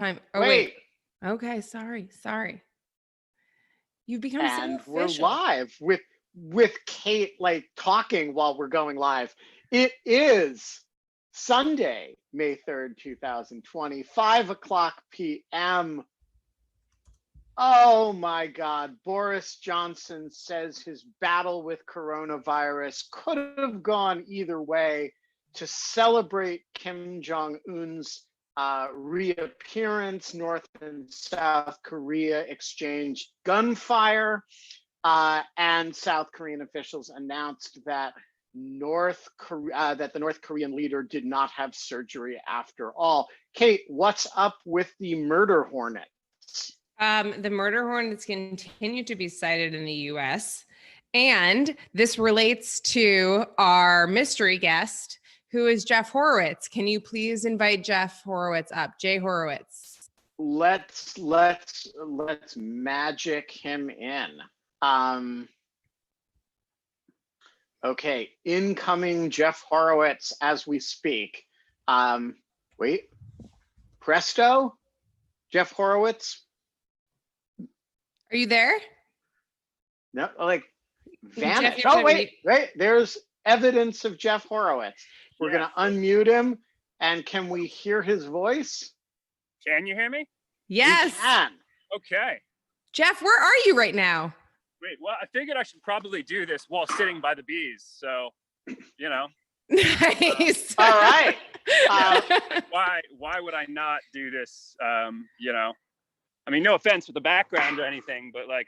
Oh, wait. Okay, sorry. You've become so And we're official. live with Kate like talking while we're going live. It is Sunday, May 3rd, 2020, 5:00 p.m. Oh my God. Boris Johnson says his battle with coronavirus could have gone either way. To celebrate Kim Jong-un's reappearance, North and South Korea exchanged gunfire, and South Korean officials announced that the North Korean leader did not have surgery after all. Kate, what's up with the murder hornets? The murder hornets continue to be cited in the U.S., and this relates to our mystery guest, who is Jeff Horwitz. Can you please invite Jeff Horwitz up? Jay Horwitz. Let's magic him in. Okay, incoming Jeff Horowitz as we speak. Wait, presto, Jeff Horowitz. Are you there? No, like vanish. Jeff, Oh, wait, there's evidence of Jeff Horowitz. We're gonna unmute him, and can we hear his voice? Can you hear me? Yes. We can. Okay. Jeff, where are you right now? Great. Well, I figured I should probably do this while sitting by the bees. So, you know. Nice. All right. Why would I not do this? You know, I mean, no offense with the background or anything, but like,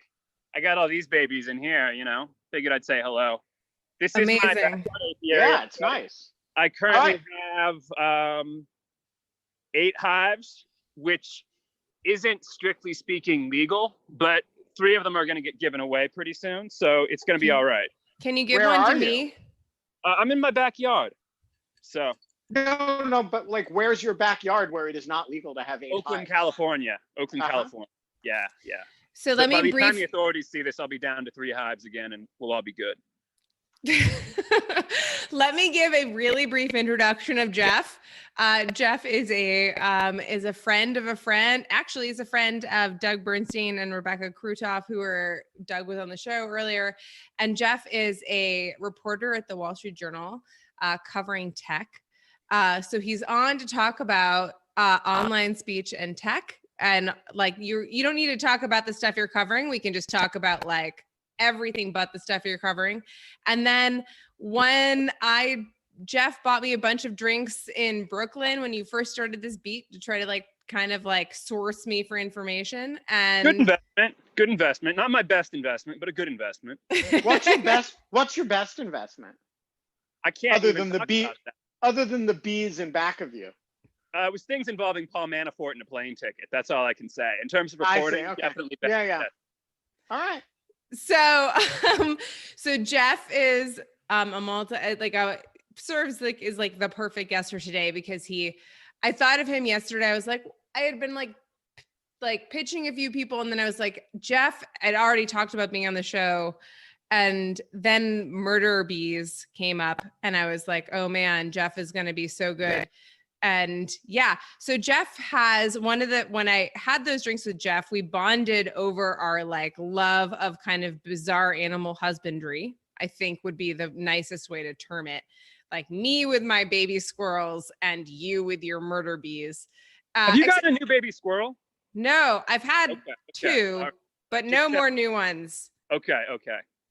I got all these babies in here. You know, figured I'd say hello. This is amazing. my backyard. Yeah, it's nice. I currently have 8 hives, which isn't strictly speaking legal, but 3 of them are going to get given away pretty soon, so it's going to be all right. Can you give one to me? I'm in my backyard. So no, but like, where's your backyard where it is not legal to have 8 Oakland, hives? California. California. Yeah. So let me by the time the authorities see this, I'll be down to 3 hives again, and we'll all be good. Let me give a really brief introduction of Jeff. Jeff is a friend of a friend. Actually, he's a friend of Doug Bernstein and Rebecca Krutoff, Doug was on the show earlier. And Jeff is a reporter at the Wall Street Journal, covering tech. So he's on to talk about online speech and tech. And like, you don't need to talk about the stuff you're covering. We can just talk about like everything but the stuff you're covering. And then Jeff bought me a bunch of drinks in Brooklyn when you first started this beat to try to like kind of like source me for information. And good investment. Not my best investment, but a good investment. What's your best investment? I can't other than the bees in back of you. It was things involving Paul Manafort and a plane ticket. That's all I can say. In terms of reporting, okay. Definitely. Yeah. All right. So Jeff is serves like is like the perfect guest for today because I thought of him yesterday. I was like, I had been like pitching a few people, and then I was like, Jeff had already talked about being on the show, and then murder bees came up, and I was like, oh man, Jeff is going to be so good. And yeah, so Jeff has when I had those drinks with Jeff, we bonded over our like love of kind of bizarre animal husbandry, I think would be the nicest way to term it. Like me with my baby squirrels and you with your murder bees. Have you got a new baby squirrel? No, I've had 2, but no more new ones. Okay.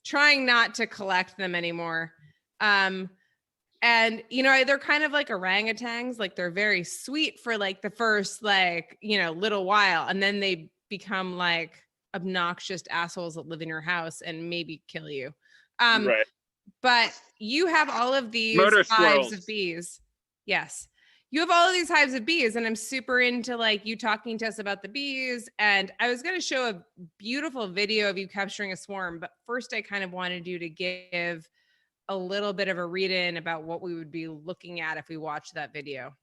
Trying not to collect them anymore. And, you know, they're kind of like orangutans, like they're very sweet for like the first, like, you know, little while. And then they become like obnoxious assholes that live in your house and maybe kill you. Right. But you have all of these hives of bees. Yes. You have all of these hives of bees, and I'm super into like you talking to us about the bees. And I was going to show a beautiful video of you capturing a swarm, but first I kind of wanted you to give a little bit of a read-in about what we would be looking at if we watched that video.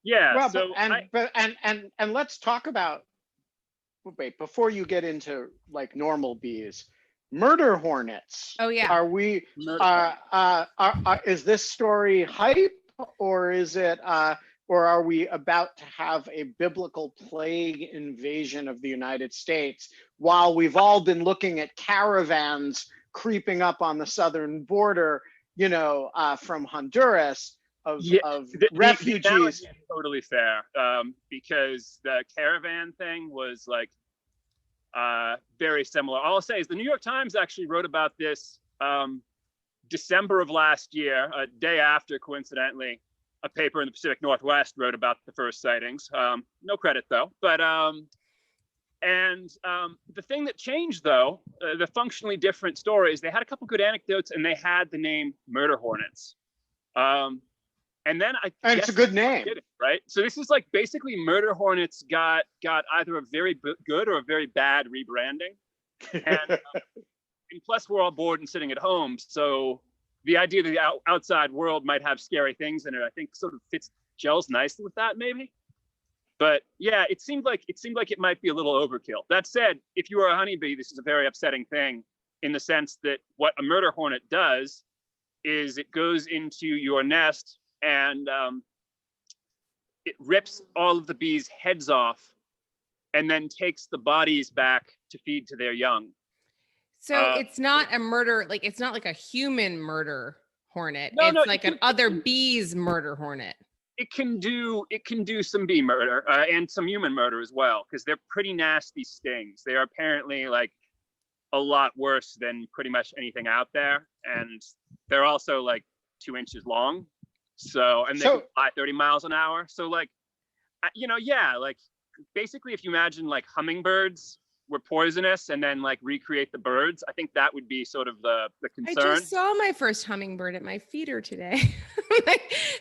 Yeah. Well, and let's talk about, wait, before you get into like normal bees, murder hornets. Oh yeah. Are we? Is this story hype, or is it or are we about to have a biblical plague invasion of the United States while we've all been looking at caravans creeping up on the southern border, from Honduras of refugees? The analogy is totally fair, because the caravan thing was like very similar. All I'll say is the New York Times actually wrote about this December of last year, a day after, coincidentally, a paper in the Pacific Northwest wrote about the first sightings. No credit though, but the thing that changed though, the functionally different stories, they had a couple good anecdotes and they had the name murder hornets. And then and it's a good name, right? So this is like basically murder hornets got either a very good or a very bad rebranding. And plus we're all bored and sitting at home. So the idea that the outside world might have scary things in it, I think sort of gels nicely with that maybe. But yeah, it seemed like it might be a little overkill. That said, if you are a honeybee, this is a very upsetting thing in the sense that what a murder hornet does is it goes into your nest and it rips all of the bees' heads off and then takes the bodies back to feed to their young. So it's not a murder, like it's not like a human murder hornet. It's like an other bees murder hornet. It can do some bee murder and some human murder as well, because they're pretty nasty stings. They are apparently like a lot worse than pretty much anything out there, and they're also like 2 inches long. So and they can fly 30 miles an hour. So like, like basically if you imagine like hummingbirds were poisonous and then like recreate the birds, I think that would be sort of the concern. I just saw my first hummingbird at my feeder today.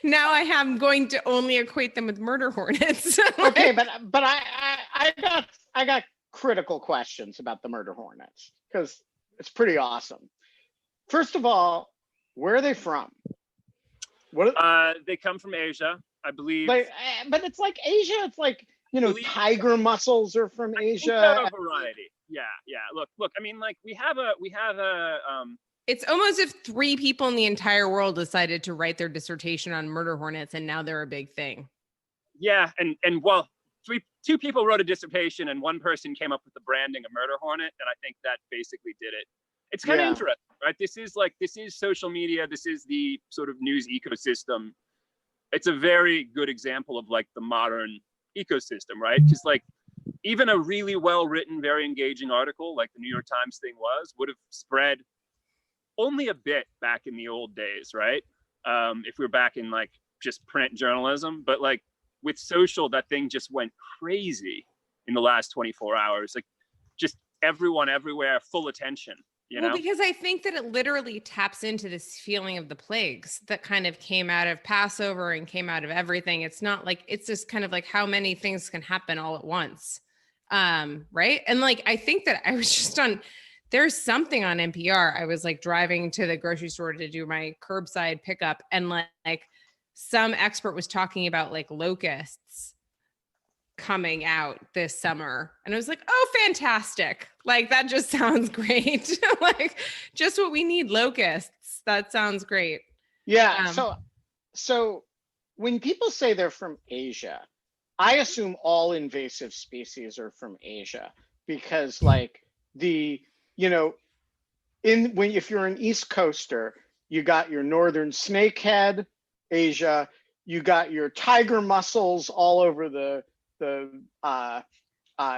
Now I'm going to only equate them with murder hornets. Okay, but I got critical questions about the murder hornets because it's pretty awesome. First of all, where are they from? They come from Asia, I believe. But it's like Asia. It's like tiger mussels are from Asia. A variety. Yeah. Look. I mean, like we have a. It's almost if 3 people in the entire world decided to write their dissertation on murder hornets, and now they're a big thing. Yeah, and well, 2 people wrote a dissertation, and 1 person came up with the branding of murder hornet, and I think that basically did it. It's kind of interesting, right? This is social media. This is the sort of news ecosystem. It's a very good example of like the modern ecosystem, right? Because like even a really well written, very engaging article like the New York Times thing would have spread only a bit back in the old days, right? If we were back in like just print journalism, but like with social, that thing just went crazy in the last 24 hours. Like just everyone everywhere, full attention. Well, because I think that it literally taps into this feeling of the plagues that kind of came out of Passover and came out of everything. It's not like, it's just kind of like how many things can happen all at once. Right. And like, I think that I was just there's something on NPR. I was like driving to the grocery store to do my curbside pickup, and like some expert was talking about like locusts coming out this summer. And I was like, oh, fantastic. Like, that just sounds great. Like just what we need, locusts. That sounds great. Yeah. So when people say they're from Asia, I assume all invasive species are from Asia because like if you're an East Coaster, you got your northern snakehead, Asia, you got your tiger mussels all over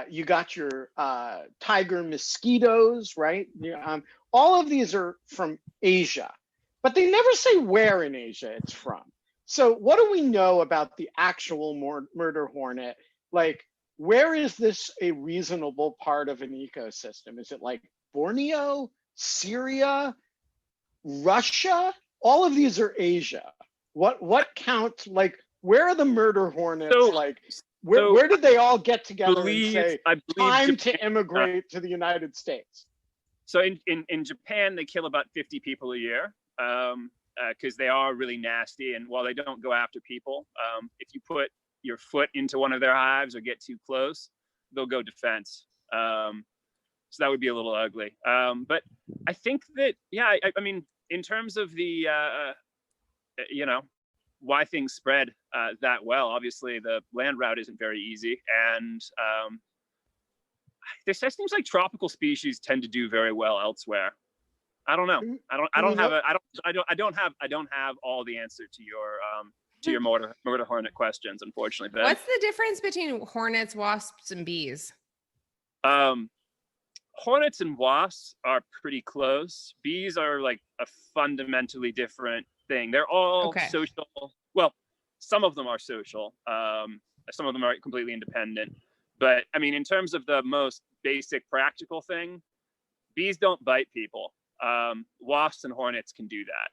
you got your tiger mosquitoes, right? All of these are from Asia, but they never say where in Asia it's from. So what do we know about the actual murder hornet? Like, where is this a reasonable part of an ecosystem? Is it like Borneo, Syria, Russia? All of these are Asia. What counts? Like, where are the murder hornets? Where did they all get together and say, time to immigrate to the United States? So in Japan, they kill about 50 people a year because they are really nasty. And while they don't go after people, if you put your foot into one of their hives or get too close, they'll go defense. So that would be a little ugly. But I think that, I mean, in terms of the, why things spread that well. Obviously, the land route isn't very easy, and there seems like tropical species tend to do very well elsewhere. I don't know. I don't have all the answer to your murder hornet questions, unfortunately. Ben. What's the difference between hornets, wasps, and bees? Hornets and wasps are pretty close. Bees are like a fundamentally different thing. They're all social. Well, some of them are social. Some of them are completely independent. But I mean, in terms of the most basic practical thing, bees don't bite people. Wasps and hornets can do that.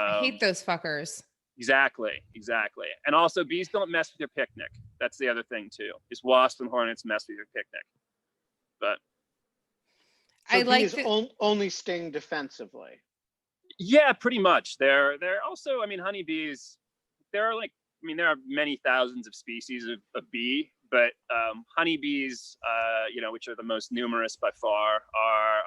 I hate those fuckers. Exactly. And also, bees don't mess with your picnic. That's the other thing too. Is wasps and hornets mess with your picnic? But so I like bees only sting defensively. Yeah, pretty much. They're also, I mean, honeybees. There are many thousands of species of bee, but honeybees, which are the most numerous by far, are,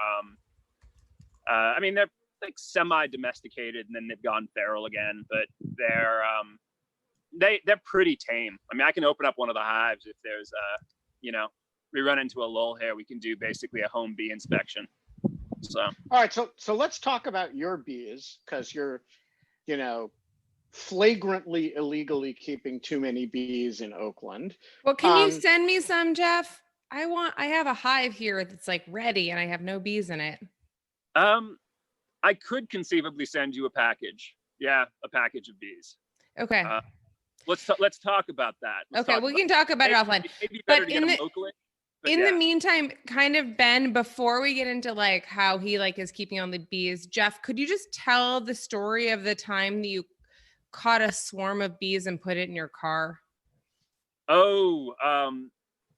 they're like semi-domesticated and then they've gone feral again, but they're pretty tame. I mean, I can open up one of the hives if there's we run into a lull here, we can do basically a home bee inspection. So all right, so let's talk about your bees, because you're flagrantly illegally keeping too many bees in Oakland. Well, can you send me some, Jeff? I have a hive here that's like ready and I have no bees in it. I could conceivably send you a package. Yeah, a package of bees. Okay. Let's talk about that. We can talk about it offline. But in the locally. In the meantime, kind of, Ben, before we get into like how he like is keeping on the bees, Jeff, could you just tell the story of the time that you caught a swarm of bees and put it in your car?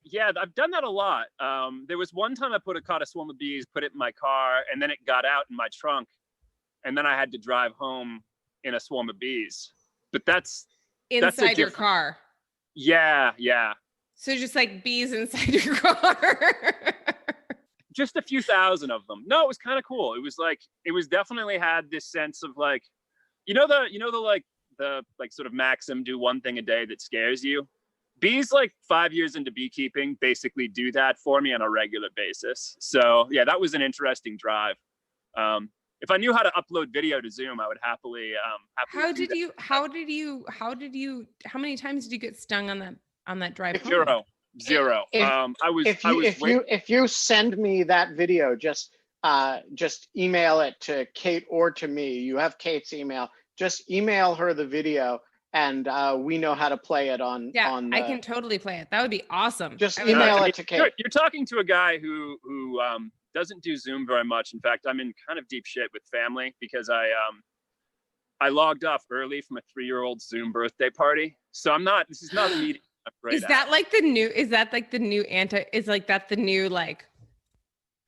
Yeah, I've done that a lot. There was one time I caught a swarm of bees, put it in my car, and then it got out in my trunk, and then I had to drive home in a swarm of bees. But that's inside your car. Yeah. So just like bees inside your car. Just a few thousand of them. No, it was kind of cool. It was definitely had this sense of like, the sort of maxim, do one thing a day that scares you. Bees, like 5 years into beekeeping, basically do that for me on a regular basis. So yeah, that was an interesting drive. If I knew how to upload video to Zoom, I would happily. How many times did you get stung on that drive home? Zero. If you send me that video, just email it to Kate or to me. You have Kate's email. Just email her the video, and we know how to play it on. Yeah, I can totally play it. That would be awesome. Just email it to Kate. You're talking to a guy who doesn't do Zoom very much. In fact, I'm in kind of deep shit with family because I logged off early from a 3-year-old's Zoom birthday party. So this is not a meeting. Is that the new like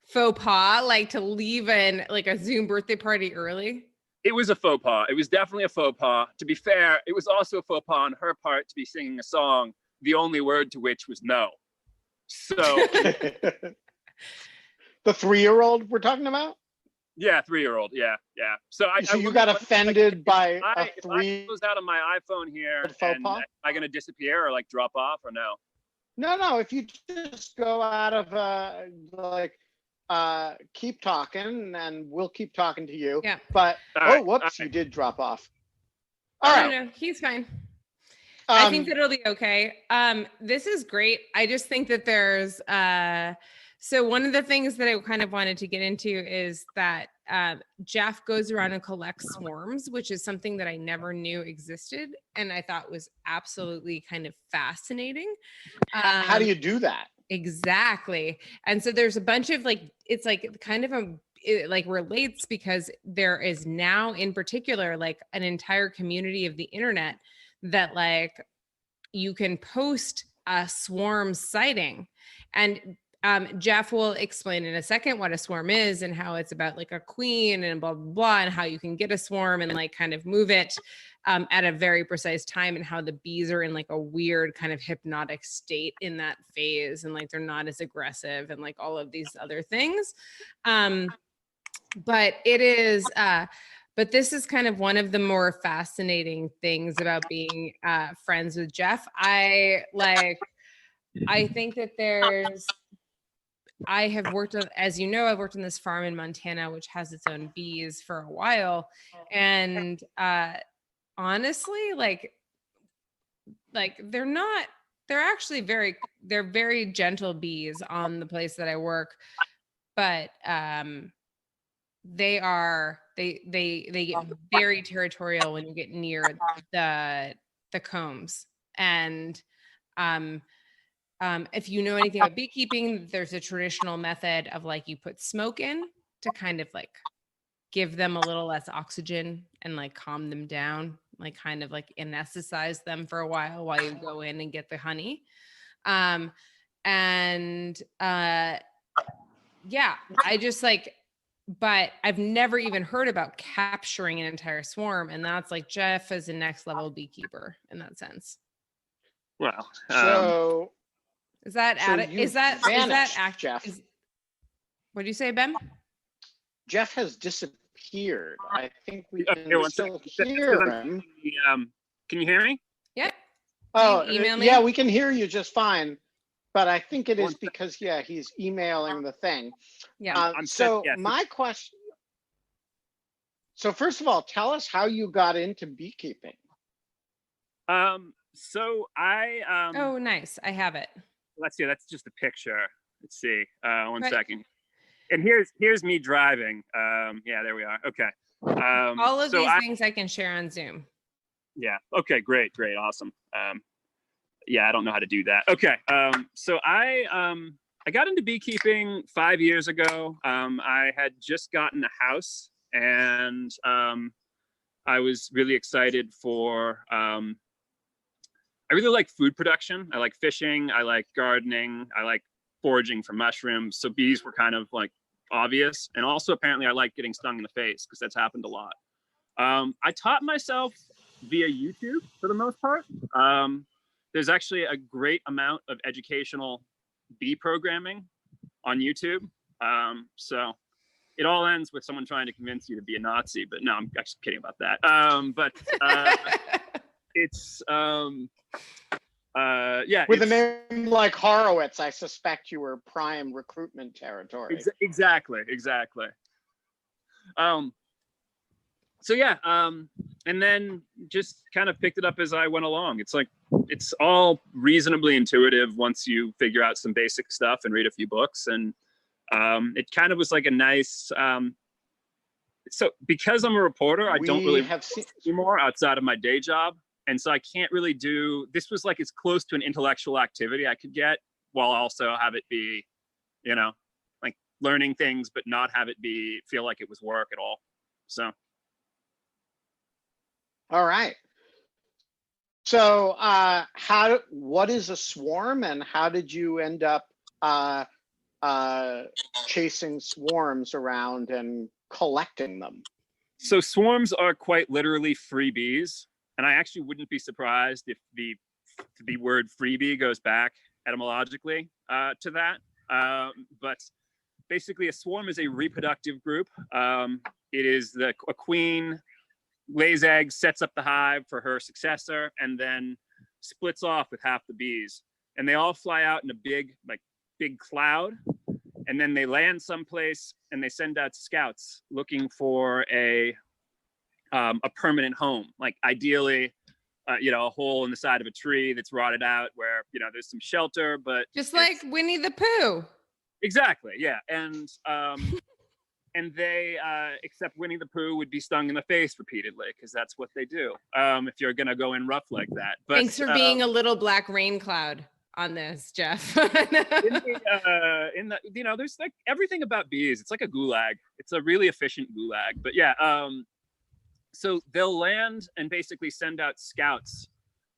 faux pas, like to leave a Zoom birthday party early? It was a faux pas. It was definitely a faux pas. To be fair, it was also a faux pas on her part to be singing a song, the only word to which was no. So the 3-year-old we're talking about? Yeah, 3-year-old. Yeah. So you got offended by a 3? If I close out on my iPhone here, and am I going to disappear or like drop off or no? No. If you just go out of keep talking, and we'll keep talking to you. Yeah. But whoops, you did drop off. All right. No, he's fine. I think that it'll be okay. This is great. I just think that there's so one of the things that I kind of wanted to get into is that Jeff goes around and collects swarms, which is something that I never knew existed, and I thought was absolutely kind of fascinating. How do you do that? Exactly. And so there's a bunch of it's like kind of it relates because there is now in particular like an entire community of the internet that like you can post a swarm sighting, and Jeff will explain in a second what a swarm is and how it's about like a queen and blah, blah, blah, and how you can get a swarm and like kind of move it at a very precise time, and how the bees are in like a weird kind of hypnotic state in that phase. And like, they're not as aggressive and like all of these other things. But it is, But this is kind of one of the more fascinating things about being friends with Jeff. I think that I have worked on, as you know, I've worked on this farm in Montana, which has its own bees for a while. And honestly, like they're actually they're very gentle bees on the place that I work, but they get very territorial when you get near the combs. And if you know anything about beekeeping, there's a traditional method of like you put smoke in to kind of like give them a little less oxygen and like calm them down, like kind of like anesthetize them for a while you go in and get the honey. Yeah, I just like, but I've never even heard about capturing an entire swarm. And that's like Jeff is a next level beekeeper in that sense. Well, So is that Jeff? What do you say, Ben? Jeff has disappeared. I think we okay, can still hear him. Can you hear me? Yep. Oh, email me? yeah, we can hear you just fine. But I think it is because, he's emailing the thing. Yeah. My question. So first of all, tell us how you got into beekeeping. So I oh, nice. I have it. Let's see. That's just a picture. Let's see. One second. And here's me driving. Yeah, there we are. Okay. All of these things I can share on Zoom. Yeah. Okay. Great. Awesome. Yeah, I don't know how to do that. Okay. So I got into beekeeping 5 years ago. I had just gotten a house, and I was really excited for. I really like food production. I like fishing. I like gardening. I like foraging for mushrooms. So bees were kind of like obvious. And also apparently I like getting stung in the face because that's happened a lot. I taught myself via YouTube for the most part. There's actually a great amount of educational bee programming on YouTube. So it all ends with someone trying to convince you to be a Nazi, but no, I'm actually kidding about that. It's with a name like Horwitz, I suspect you were prime recruitment territory. Exactly. And then just kind of picked it up as I went along. It's all reasonably intuitive once you figure out some basic stuff and read a few books. And it kind of was like a nice so because I'm a reporter, I don't really have anymore outside of my day job. And so I can't really this was like as close to an intellectual activity I could get while also have it be, like learning things, but not have it feel like it was work at all. So. All right. So what is a swarm, and how did you end up chasing swarms around and collecting them? So swarms are quite literally free bees. And I actually wouldn't be surprised if the word freebie goes back etymologically to that. But basically, a swarm is a reproductive group. It is a queen lays eggs, sets up the hive for her successor, and then splits off with half the bees. And they all fly out in a big cloud. And then they land someplace, and they send out scouts looking for a permanent home, like ideally, a hole in the side of a tree that's rotted out where, there's some shelter, but just like Winnie the Pooh. Exactly. Yeah. And they, except Winnie the Pooh would be stung in the face repeatedly because that's what they do. If you're going to go in rough like that. But, thanks for being a little black rain cloud on this, Jeff. There's like everything about bees. It's like a gulag. It's a really efficient gulag, but yeah. So they'll land and basically send out scouts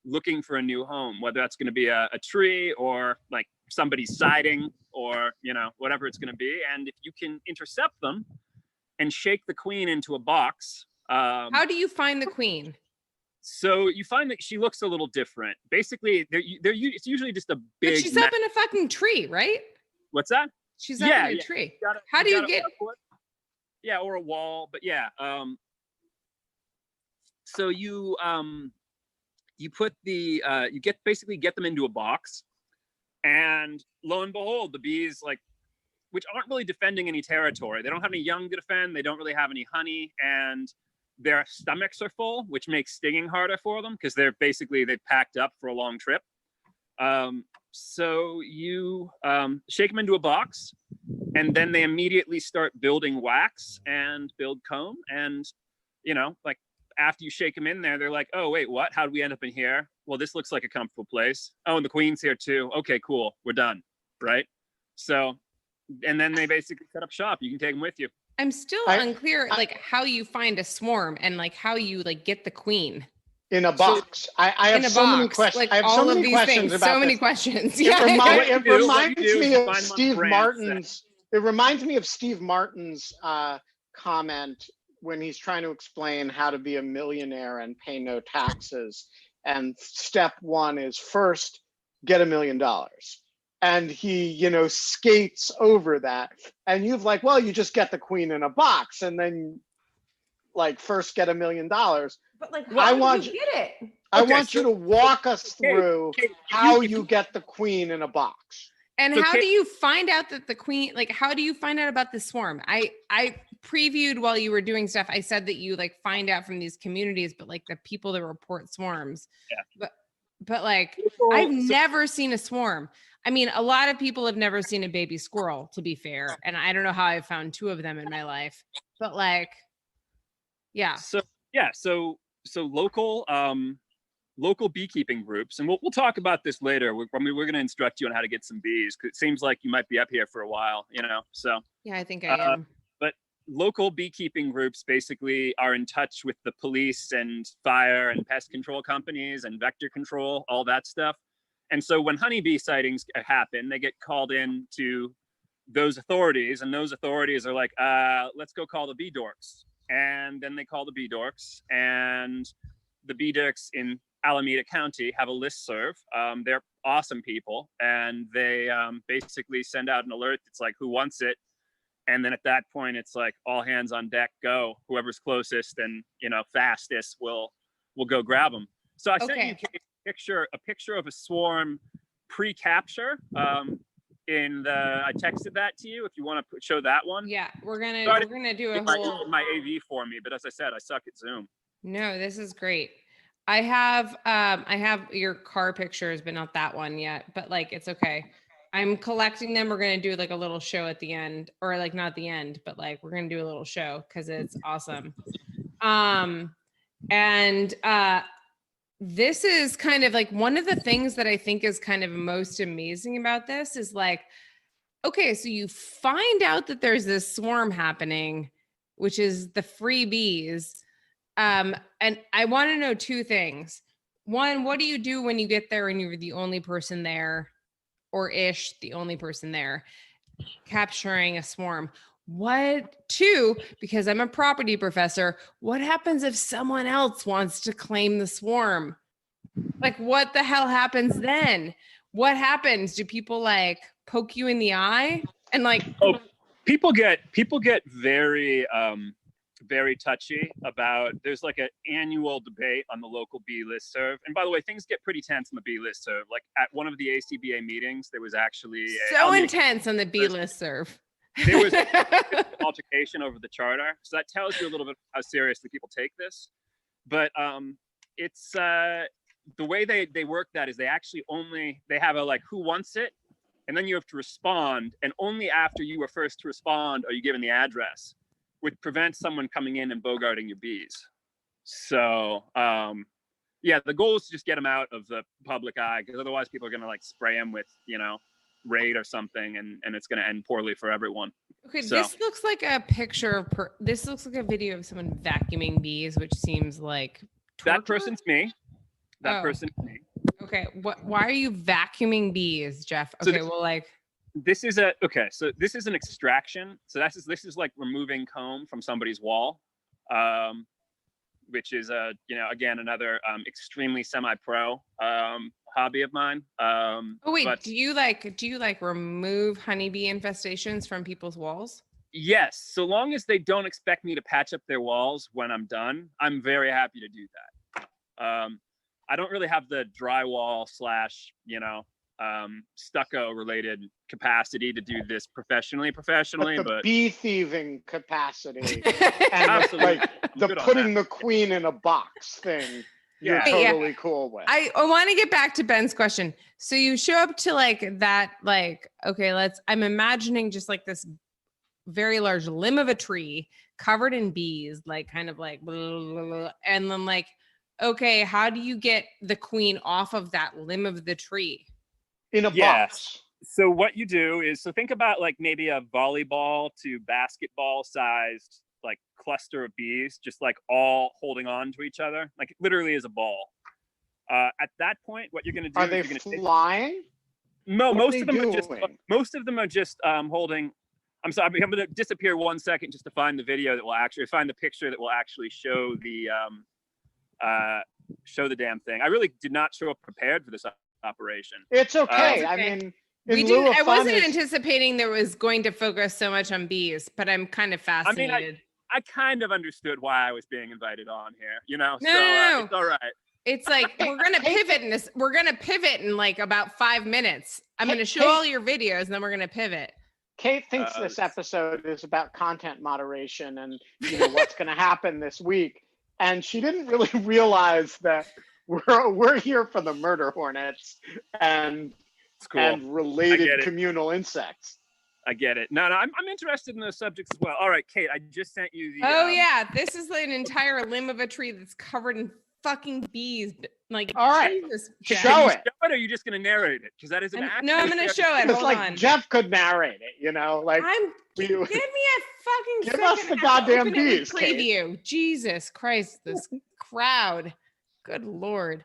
looking for a new home, whether that's going to be a tree or like somebody's siding or, whatever it's going to be. And if you can intercept them and shake the queen into a box. How do you find the queen? So you find that she looks a little different. Basically, it's usually just a big. But she's up in a fucking tree, right? What's that? She's up in a tree. How do you get? Yeah, or a wall. But yeah. So you put the you basically get them into a box, and lo and behold, the bees, like, which aren't really defending any territory. They don't have any young to defend. They don't really have any honey, and their stomachs are full, which makes stinging harder for them because they've packed up for a long trip. So you shake them into a box, and then they immediately start building wax and build comb. And, like, after you shake them in there, they're like, oh, wait, what? How did we end up in here? Well, this looks like a comfortable place. Oh, and the queen's here too. Okay, cool. We're done. Right? So, and then they basically set up shop. You can take them with you. I'm still unclear, like, how you find a swarm and, like, how you, like, get the queen. In a box. I have so many questions. Like, I have all so of many these questions things, about so many this. questions. It Yeah. reminds me of Steve Martin's. It reminds me of Steve Martin's comment when he's trying to explain how to be a millionaire and pay no taxes. And step one is first get $1 million. And he, skates over that. And you've like, well, you just get the queen in a box, and then, like, first get $1 million. But, like, how do you get it? I want you to walk us through how you get the queen in a box. And how do you find out that the queen, like, how do you find out about the swarm? I previewed while you were doing stuff. I said that you, like, find out from these communities, but, like, the people that report swarms. Yeah. But like, I've never seen a swarm. I mean, a lot of people have never seen a baby squirrel, to be fair. And I don't know how I found 2 of them in my life, but, like, yeah. So local beekeeping groups, and we'll talk about this later. We're going to instruct you on how to get some bees, because it seems like you might be up here for a while, so. Yeah, I think I am. But local beekeeping groups basically are in touch with the police and fire and pest control companies and vector control, all that stuff. And so when honeybee sightings happen, they get called in to those authorities, and those authorities are like, let's go call the bee dorks. And then they call the bee dorks, and the bee dorks in Alameda County have a listserv. They're awesome people, and they basically send out an alert that's like, who wants it? And then at that point, it's like, all hands on deck, go. Whoever's closest and fastest will go grab them. So I sent you a picture of a swarm pre-capture. I texted that to you if you want to show that one. Yeah, we're gonna do a whole my AV for me, but as I said, I suck at Zoom. No, this is great. I have your car pictures, but not that one yet. But, like, it's okay. I'm collecting them. We're gonna do, like, a little show at the end, or, like, not the end, but, like, we're gonna do a little show because it's awesome. This is kind of like one of the things that I think is kind of most amazing about this is, like, okay, so you find out that there's this swarm happening, which is the free bees. And I want to know 2 things. One, what do you do when you get there and you're the only person there, or ish the only person there capturing a swarm? What 2, because I'm a property professor, what happens if someone else wants to claim the swarm? Like, what the hell happens then? What happens? Do people, like, poke you in the eye? And, like, people get very very touchy about, there's like an annual debate on the local bee listserv. And by the way, things get pretty tense on the bee listserv. Like, at one of the ACBA meetings, there was actually intense on the bee listserv. There was an altercation over the charter. So that tells you a little bit how seriously people take this. But it's the way they work that is they have a, like, who wants it? And then you have to respond. And only after you were first to respond are you given the address, which prevents someone coming in and bogarting your bees. So the goal is to just get them out of the public eye, because otherwise people are going to, like, spray them with, Raid or something, and it's going to end poorly for everyone. Okay, so this looks like a picture of this looks like a video of someone vacuuming bees, which seems like torture? That person's me. That person's me. Okay, why are you vacuuming bees, Jeff? Okay, so this is an extraction. So this is like removing comb from somebody's wall, which is again another extremely semi-pro hobby of mine. Do you remove honeybee infestations from people's walls? Yes, so long as they don't expect me to patch up their walls when I'm done, I'm very happy to do that. I don't really have the drywall / stucco related capacity to do this professionally, But the but bee thieving capacity and absolutely, the good on putting that. the queen in a box thing, you're Yeah. Wait, yeah. totally cool with. I want to get back to Ben's question. So you show up to like that, like, okay, I'm imagining just like this very large limb of a tree covered in bees, like kind of like, blah, blah, blah, and then like, okay, how do you get the queen off of that limb of the tree? In a Yes. box. So what you do is, so think about like maybe a volleyball to basketball sized like cluster of bees, just like all holding on to each other, like it literally is a ball. At that point, what you're going to do Are is they you're going to flying? no, What most are of they them are just doing? holding. I'm sorry, I'm going to disappear 1 second just to find the video that will actually find the picture that will actually show the damn thing. I really did not show up prepared for this operation. It's okay. okay. I mean, I wasn't anticipating there was going to focus so much on bees, but I'm kind of fascinated. I kind of understood why I was being invited on here, No. it's all right. It's like we're gonna pivot in this. We're gonna pivot in like about 5 minutes. I'm gonna show Kate- all your videos, and then we're gonna pivot. Kate thinks this episode is about content moderation and what's going to happen this week, and she didn't really realize that we're here for the murder hornets and Cool. and related communal insects. I get it. No, I'm interested in those subjects as well. All right, Kate, I just sent you the. Oh yeah, this is an entire limb of a tree that's covered in fucking bees. Like, all right, Jesus. Show it. Or are you just going to narrate it? Because that is an act. No, I'm going to show it. It's Hold like on. Jeff could narrate it, like. Give me a fucking Give second. us the I have to goddamn open every bees, Kate. preview. Jesus Christ, this crowd. Good Lord.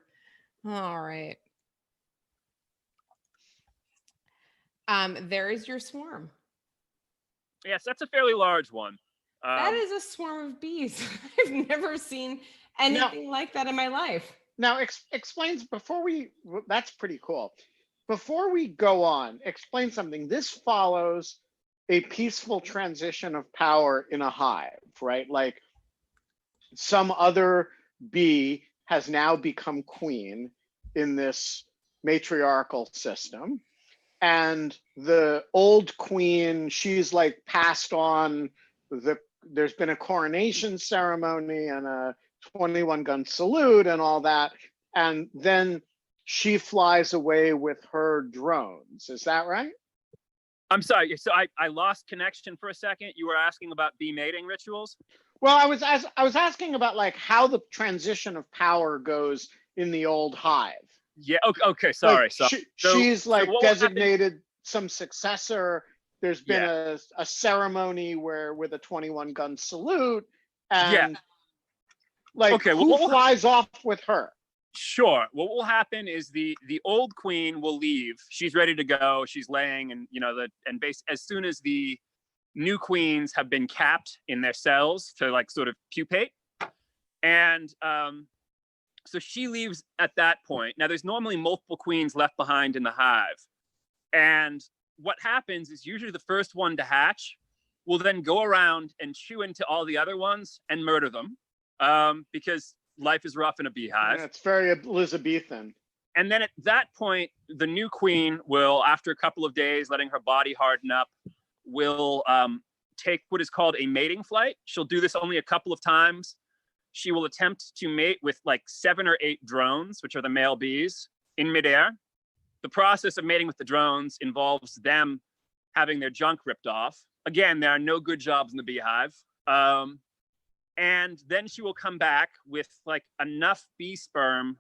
All right. There is your swarm. Yes, that's a fairly large one. That is a swarm of bees. I've never seen anything like that in my life. Now, explains that's pretty cool. Before we go on, explain something. This follows a peaceful transition of power in a hive, right? Like some other bee has now become queen in this matriarchal system. And the old queen, she's like passed on there's been a coronation ceremony and a 21 gun salute and all that. And then she flies away with her drones. Is that right? I'm sorry. So I lost connection for a second. You were asking about bee mating rituals? Well, I was asking about like how the transition of power goes in the old hive. Yeah. Okay. Sorry. She's like designated some successor. There's been a ceremony with a 21 gun salute, and who flies off with her? Sure. What will happen is the old queen will leave. She's ready to go. She's laying, and as soon as the new queens have been capped in their cells to like sort of pupate, and so she leaves at that point. Now there's normally multiple queens left behind in the hive, and what happens is usually the first one to hatch will then go around and chew into all the other ones and murder them, because life is rough in a beehive. Yeah, it's very Elizabethan. And then at that point, the new queen will, after a couple of days, letting her body harden up, will take what is called a mating flight. She'll do this only a couple of times. She will attempt to mate with like 7 or 8 drones, which are the male bees, in midair. The process of mating with the drones involves them having their junk ripped off. Again, there are no good jobs in the beehive. And then she will come back with like enough bee sperm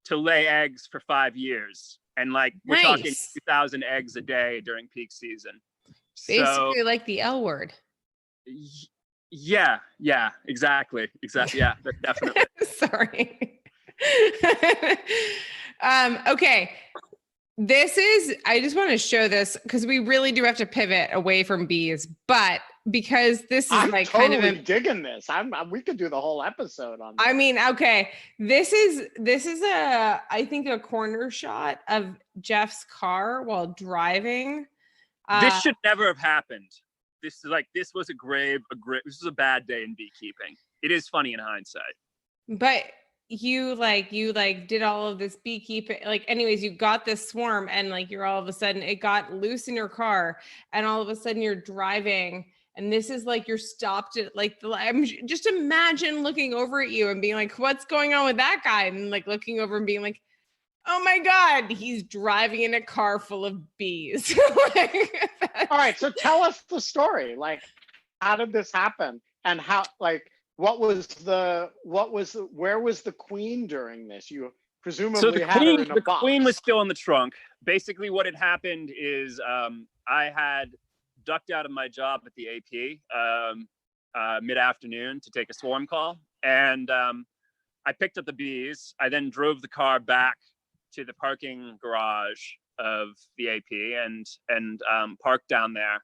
to lay eggs for 5 years. And like, we're talking 2,000 eggs a day during peak season. Basically like the L word. Yeah, exactly. Yeah, definitely. Sorry. Okay. I just want to show this because we really do have to pivot away from bees, but because this is like totally kind of digging this. We could do the whole episode on this. I mean, okay. This is I think a corner shot of Jeff's car while driving. This should never have happened. this was this was a bad day in beekeeping. It is funny in hindsight. But you did all of this beekeeping, like, anyways, you got this swarm, and like you're all of a sudden, it got loose in your car, and all of a sudden you're driving, and this is like you're stopped at like just imagine looking over at you and being like, what's going on with that guy? And like looking over and being like, oh my God, he's driving in a car full of bees. All right, so tell us the story. Like, how did this happen? And how, like, where was the queen during this? You presumably had her in a box. The queen was still in the trunk. Basically what had happened is I had ducked out of my job at the AP mid-afternoon to take a swarm call. And I picked up the bees. I then drove the car back to the parking garage of the AP and parked down there,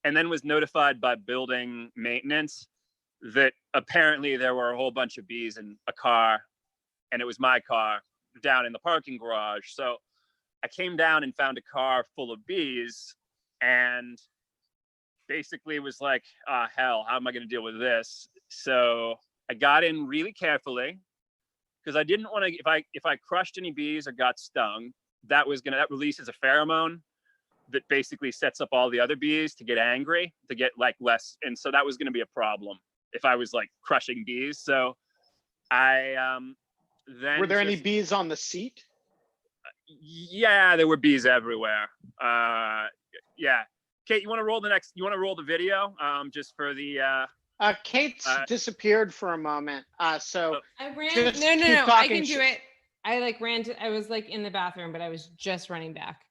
and then was notified by building maintenance that apparently there were a whole bunch of bees in a car, and it was my car down in the parking garage. So I came down and found a car full of bees, and basically was like, hell, how am I going to deal with this? So I got in really carefully, because I didn't want to, if I crushed any bees or got stung, that releases a pheromone that basically sets up all the other bees to get angry, to get like less. And so that was going to be a problem if I was like crushing bees. So I then were there any bees on the seat? Yeah, there were bees everywhere. Yeah. Kate, you want to roll the video just for the Kate's disappeared for a moment. So I ran. No. I can do it. I I was like in the bathroom, but I was just running back.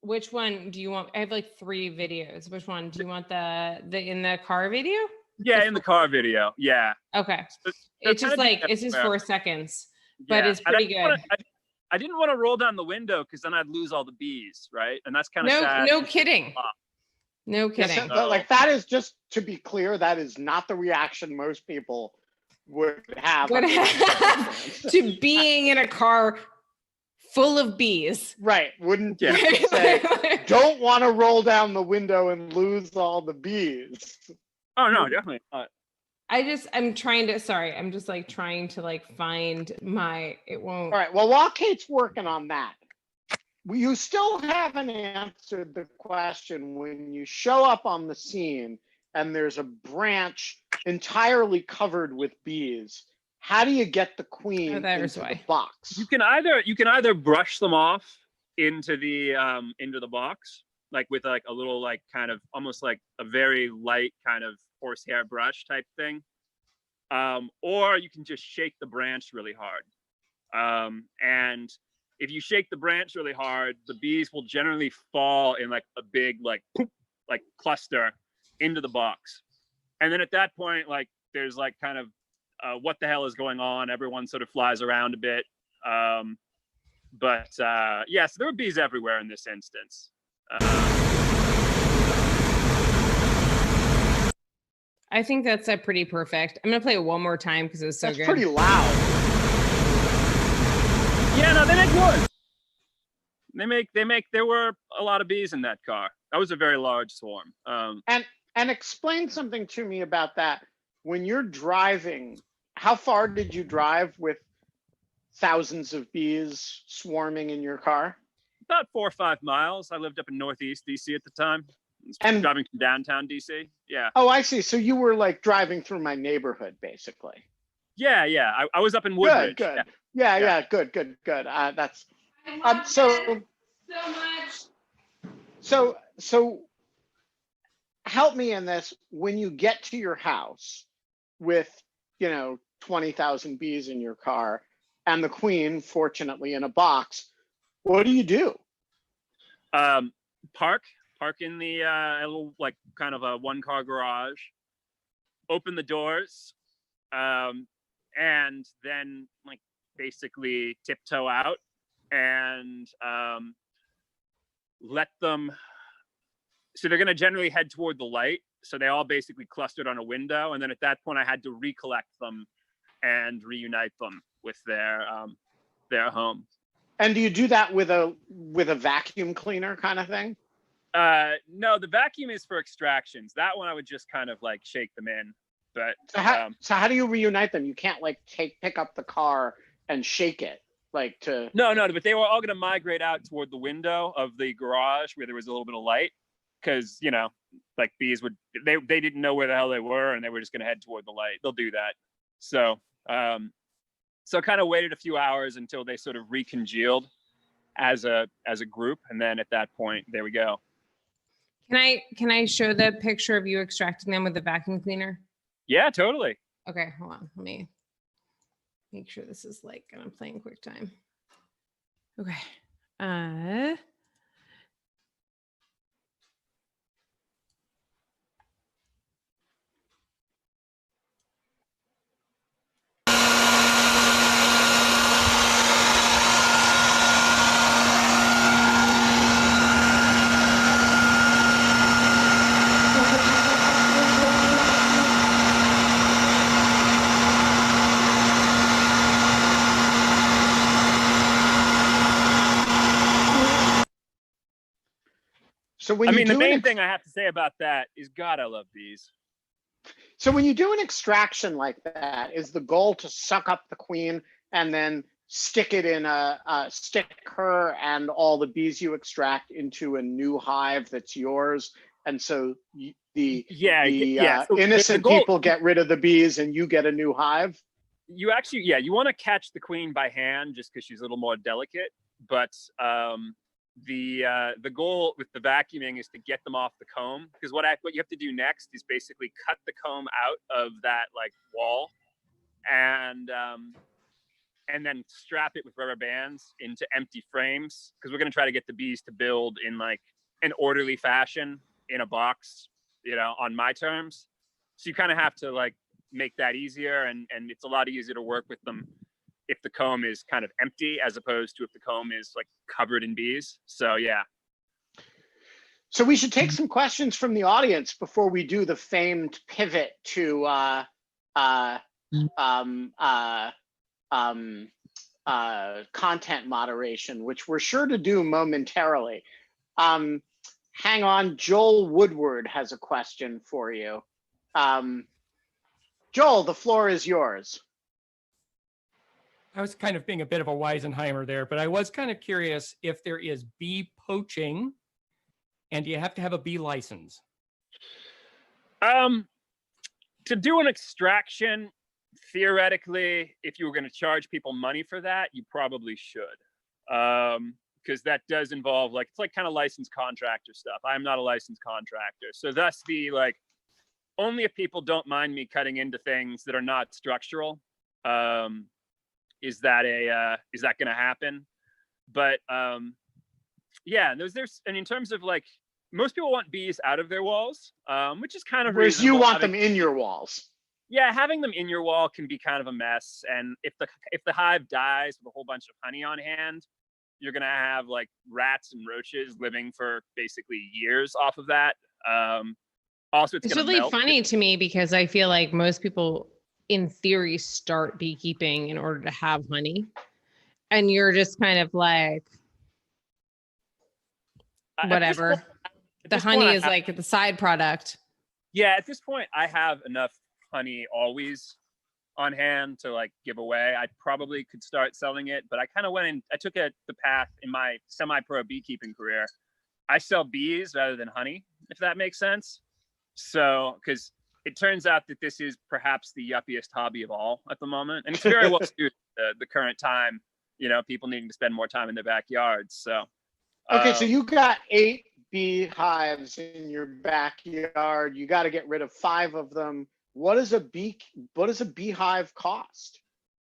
Which one do you want? I have like 3 videos. Which one do you want? The in the car video? Yeah, in the car video. Yeah. Okay. It's just 4 seconds, but it's pretty good. I didn't want to roll down the window because then I'd lose all the bees, right? And that's kind of sad. No kidding. No kidding. Yes, like, that is, just to be clear, that is not the reaction most people would have to being in a car full of bees. Right. Wouldn't you say, don't want to roll down the window and lose all the bees? Oh, no, definitely not. I'm trying to like find it won't. All right. Well, while Kate's working on that, you still haven't answered the question when you show up on the scene and there's a branch entirely covered with bees. How do you get the queen into the box? You can either brush them off into the box, like with like a little like kind of almost like a very light kind of horsehair brush type thing, or you can just shake the branch really hard. And if you shake the branch really hard, the bees will generally fall in like a big like poop, like cluster into the box. And then at that point, like there's like kind of what the hell is going on? Everyone sort of flies around a bit. But yeah, so there were bees everywhere in this instance. I think that's pretty perfect. I'm gonna play it one more time because it was so good. That's pretty loud. Yeah, no, they make noise. There were a lot of bees in that car. That was a very large swarm. And explain something to me about that. When you're driving, how far did you drive with thousands of bees swarming in your car? About 4 or 5 miles. I lived up in Northeast DC at the time. And driving from downtown DC. Yeah. Oh, I see. So you were like driving through my neighborhood, basically. Yeah. I was up in Woodbridge. Good. Yeah. Good. That's so much. So help me in this. When you get to your house with 20,000 bees in your car and the queen, fortunately, in a box, what do you do? Park in the little like kind of a 1-car garage, open the doors, and then like basically tiptoe out and let them. So they're going to generally head toward the light. So they all basically clustered on a window. And then at that point I had to recollect them and reunite them with their home. And do you do that with a vacuum cleaner kind of thing? No, the vacuum is for extractions. That one I would just kind of like shake them in. But So how do you reunite them? You can't like pick up the car and shake it like to. No, but they were all going to migrate out toward the window of the garage where there was a little bit of light, because like bees would they didn't know where the hell they were, and they were just going to head toward the light. They'll do that. So kind of waited a few hours until they sort of recongealed as a group, and then at that point, there we go. Can I show the picture of you extracting them with the vacuum cleaner? Yeah, totally. Okay, hold on. Let me make sure this is like I'm playing QuickTime. Okay. So when the main thing I have to say about that is, God, I love bees. So when you do an extraction like that, is the goal to suck up the queen and then stick it in stick her and all the bees you extract into a new hive that's yours, and so the innocent people get rid of the bees and you get a new hive? You actually, you want to catch the queen by hand just because she's a little more delicate, but the goal with the vacuuming is to get them off the comb, because what you have to do next is basically cut the comb out of that like wall, and then strap it with rubber bands into empty frames, because we're going to try to get the bees to build in like an orderly fashion in a box, on my terms. So you kind of have to like make that easier, and it's a lot easier to work with them if the comb is kind of empty, as opposed to if the comb is like covered in bees. So yeah. So we should take some questions from the audience before we do the famed pivot to content moderation, which we're sure to do momentarily. Hang on, Joel Woodward has a question for you. Joel, the floor is yours. I was kind of being a bit of a Weisenheimer there, but I was kind of curious if there is bee poaching, and do you have to have a bee license? To do an extraction, theoretically, if you were going to charge people money for that, you probably should, because that does involve it's like kind of licensed contractor stuff. I'm not a licensed contractor, so thus only if people don't mind me cutting into things that are not structural. Is that going to happen? But there's and in terms of like, most people want bees out of their walls, which is kind of whereas reasonable. You want them in your walls. Yeah, having them in your wall can be kind of a mess, and if the hive dies with a whole bunch of honey on hand, you're gonna have like rats and roaches living for basically years off of that. Also, it's really funny to me, because I feel like most people in theory start beekeeping in order to have honey, and you're just kind of like, whatever. The honey is like the side product. Yeah, at this point I have enough honey always on hand to like give away. I probably could start selling it, but I kind of I took the path in my semi-pro beekeeping career. I sell bees rather than honey, if that makes sense. So, because it turns out that this is perhaps the yuppiest hobby of all at the moment. And it's very well suited to the current time, people needing to spend more time in their backyards. So, okay, so you got 8 beehives in your backyard. You got to get rid of 5 of them. What does a beehive cost?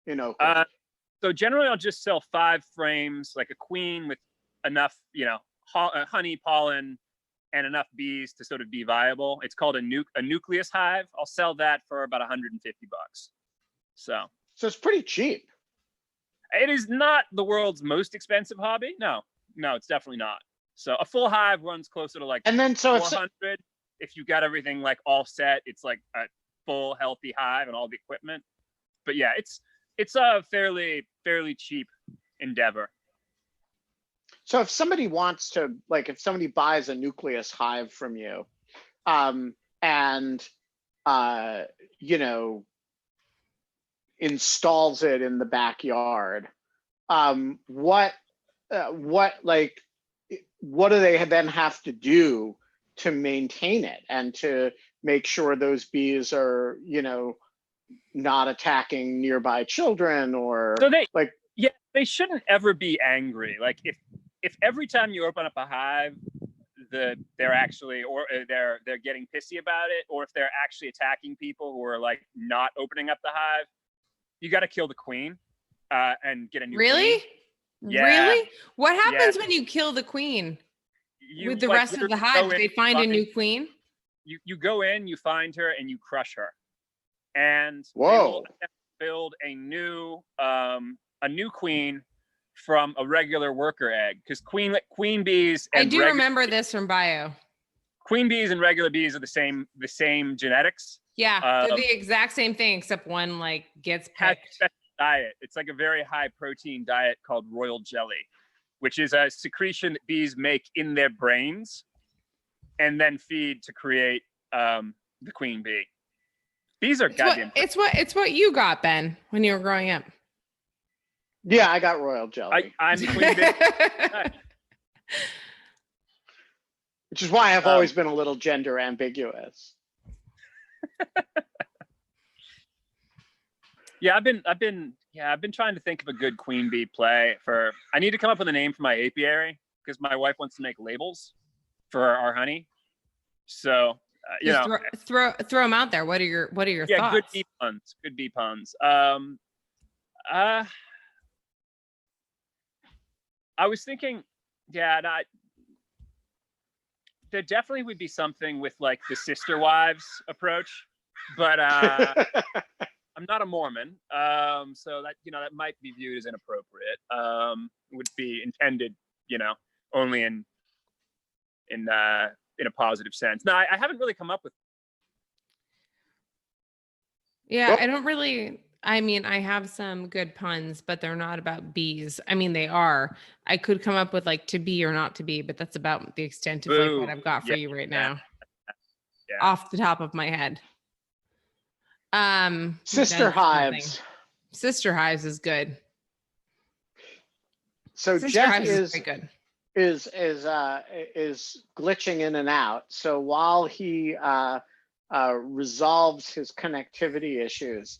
So generally I'll just sell 5 frames, like a queen with enough, honey, pollen, and enough bees to sort of be viable. It's called a nucleus hive. I'll sell that for about $150. So it's pretty cheap. It is not the world's most expensive hobby. No, it's definitely not. So a full hive runs closer to like, and then 400. If you got everything like all set, it's like a full healthy hive and all the equipment. But yeah, it's a fairly cheap endeavor. So if somebody wants to, like, if somebody buys a Nucleus hive from you, and you know, installs it in the backyard, what do they then have to do to maintain it and to make sure those bees are, you know, not attacking nearby children, or So they, like, yeah, they shouldn't ever be angry. Like if every time you open up a hive, they're actually, or they're getting pissy about it, or if they're actually attacking people who are like not opening up the hive, you got to kill the queen and get a new Really? queen. Yeah. Really? What happens when you kill the queen? With the like, rest of the hive, do they find a new queen? You go in, you find her, and you crush her, and whoa, build a new queen from a regular worker egg, because queen bees. I do remember this from bio. Queen bees and regular bees are the same genetics. Yeah, they're the exact same thing, except one like gets picked. Has a diet. It's like a very high protein diet called royal jelly, which is a secretion that bees make in their brains and then feed to create the queen bee. Bees are goddamn. It's what you got, Ben, when you were growing up. Yeah, I got royal jelly. I'm the queen bee. Which is why I've always been a little gender ambiguous. Yeah, I've been trying to think of a good queen bee play for. I need to come up with a name for my apiary because my wife wants to make labels for our honey. So you know, throw them out there. What are your thoughts? Yeah, good bee puns. Good bee puns. I was thinking, yeah, there definitely would be something with like the sister wives approach, but I'm not a Mormon, so that, you know, that might be viewed as inappropriate. It would be intended, you know, only in a positive sense. No, I haven't really come up with. Yeah, I don't really. I mean, I have some good puns, but they're not about bees. I mean, they are. I could come up with like to be or not to be, but that's about the extent of like what I've got for you right now. Yeah. Off the top of my head. Sister hives. Sister hives is good. So Sister Jeff hives is good. is glitching in and out. So while he resolves his connectivity issues,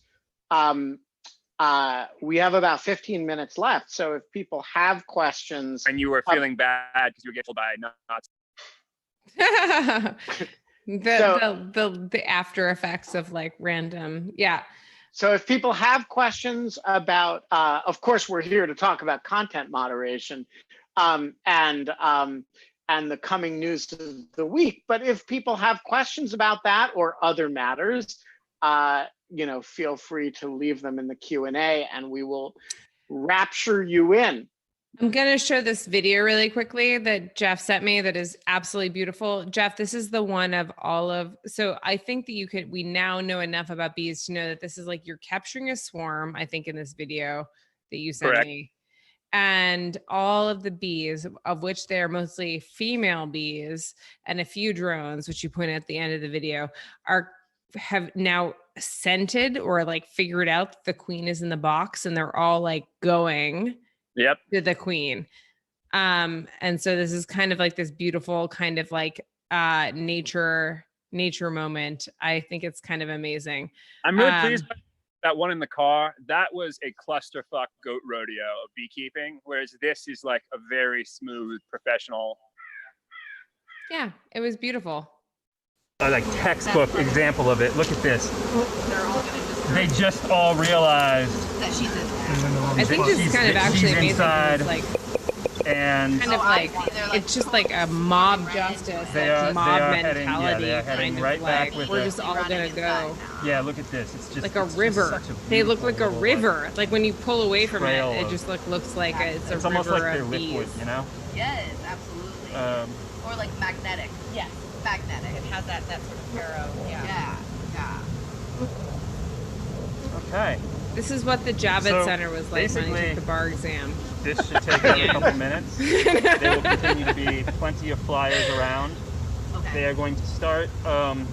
we have about 15 minutes left. So if people have questions, and you were feeling bad because you were getting by not. the after effects of like random, yeah. So if people have questions about, of course, we're here to talk about content moderation and the coming news of the week. But if people have questions about that or other matters, you know, feel free to leave them in the Q&A and we will rapture you in. I'm going to show this video really quickly that Jeff sent me that is absolutely beautiful. Jeff, this is the one of all of, so I think that we now know enough about bees to know that this is like you're capturing a swarm, I think in this video that you sent Correct. me. And all of the bees, of which they're mostly female bees and a few drones, which you point at the end of the video, have now scented or like figured out that the queen is in the box and they're all like going to the queen. And so this is kind of like this beautiful kind of like nature moment. I think it's kind of amazing. I'm really pleased by that one in the car. That was a clusterfuck goat rodeo of beekeeping, whereas this is like a very smooth professional. Yeah, it was beautiful. Like textbook example of it. Look at this. They just all realized that she's in there. I think this is kind of actually amazing. Inside, like and kind of like it's just like a mob justice, like mob mentality. They are heading kind of right like, back with we're just all gonna go. Yeah, look at this. It's just like a river. They look like a river. Like when you pull away from it, it just looks like it's a river almost like they're of liquid, bees. you know? Yes, absolutely. Or like magnetic. Yes. Magnetic. It has that sort of ferro. Yeah. Okay. This is what the Javits Center was like when I took the bar exam. This should take a couple minutes. There will continue to be plenty of flyers around. Okay. They are going to start, now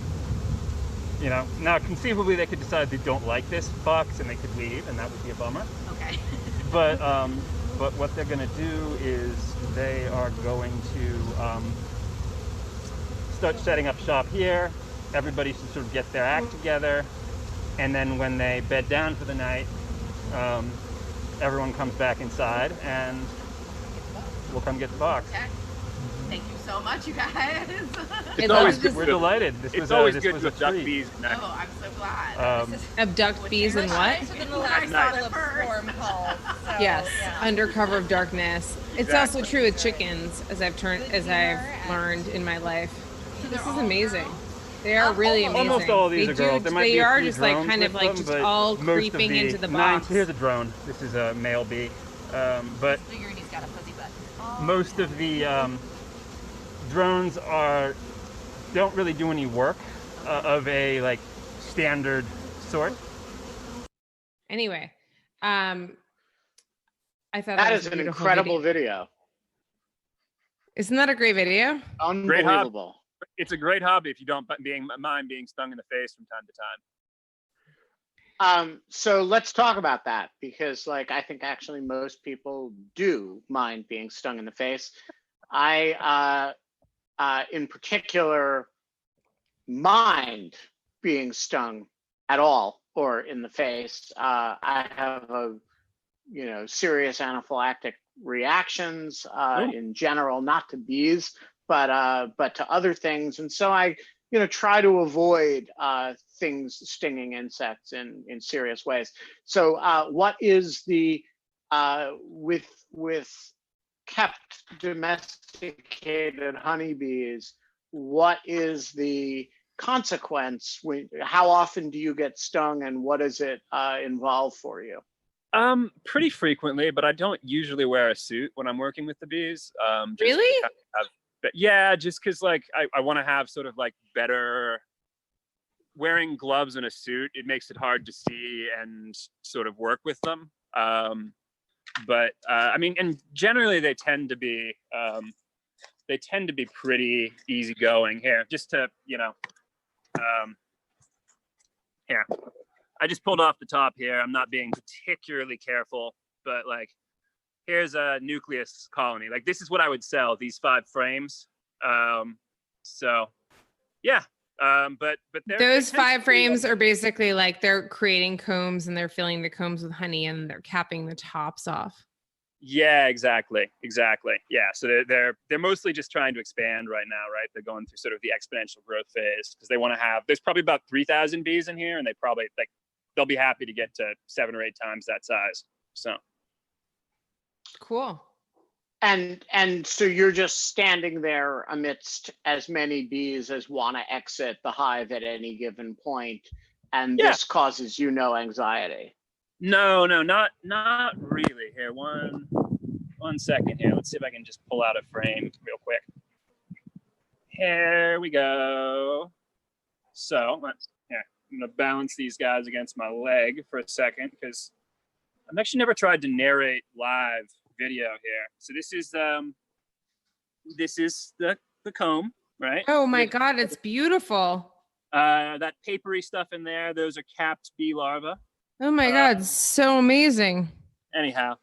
conceivably they could decide they don't like this box and they could leave, and that would be a bummer. Okay. But what they're going to do is they are going to start setting up shop here. Everybody should sort of get their act together, and then when they bed down for the night, everyone comes back inside and we'll come get the box. Okay. Thank you so much, you guys. It's always good. We're delighted. It's always good to abduct bees. Oh, I'm so glad. Abduct bees and what? Than the last couple of swarm calls. So, Yes, yeah. under cover of darkness. It's also Exactly. true with chickens, as I've learned in my life. This is amazing. They are really amazing. Almost all of these are girls. There might be They a are few just like drones kind of with like them, just but all most of creeping into the nine- box. Here's a drone. This is a male bee, but Figuring he's got a fuzzy butt. most of the drones don't really do any work of a like standard sort. Anyway, I thought That was is a an beautiful incredible video. video. Isn't that a great video? Unbelievable. It's a great hobby if you don't mind being stung in the face from time to time. So let's talk about that, because like I think actually most people do mind being stung in the face. I in particular mind being stung at all or in the face. I have a serious anaphylactic reactions in general, not to bees, but to other things, and so I try to avoid things stinging insects in serious ways. So what is the with kept domesticated honeybees, what is the consequence? How often do you get stung, and what does it involve for you? Pretty frequently, but I don't usually wear a suit when I'm working with the bees. Really? But yeah, just because like I want to have sort of like better wearing gloves and a suit. It makes it hard to see and sort of work with them. But I mean, and generally they tend to be pretty easygoing. Here, just to here. I just pulled off the top here. I'm not being particularly careful, but like, here's a Nucleus Colony. Like, this is what I would sell, these 5 frames. So yeah. But those 5 frames are basically like they're creating combs and they're filling the combs with honey and they're capping the tops off. Yeah, exactly. Yeah, so they're mostly just trying to expand right now, right? They're going through sort of the exponential growth phase because they want to have. There's probably about 3,000 bees in here, and they probably they'll be happy to get to 7 or 8 times that size. So cool. And so you're just standing there amidst as many bees as want to exit the hive at any given point, and this causes you no anxiety. No, not really. Here, one second here. Let's see if I can just pull out a frame real quick. Here we go. So I'm gonna balance these guys against my leg for a second because I've actually never tried to narrate live video here. So this is the comb, right? Oh my God, it's beautiful. That papery stuff in there, those are capped bee larvae. Oh my God, so amazing. Anyhow,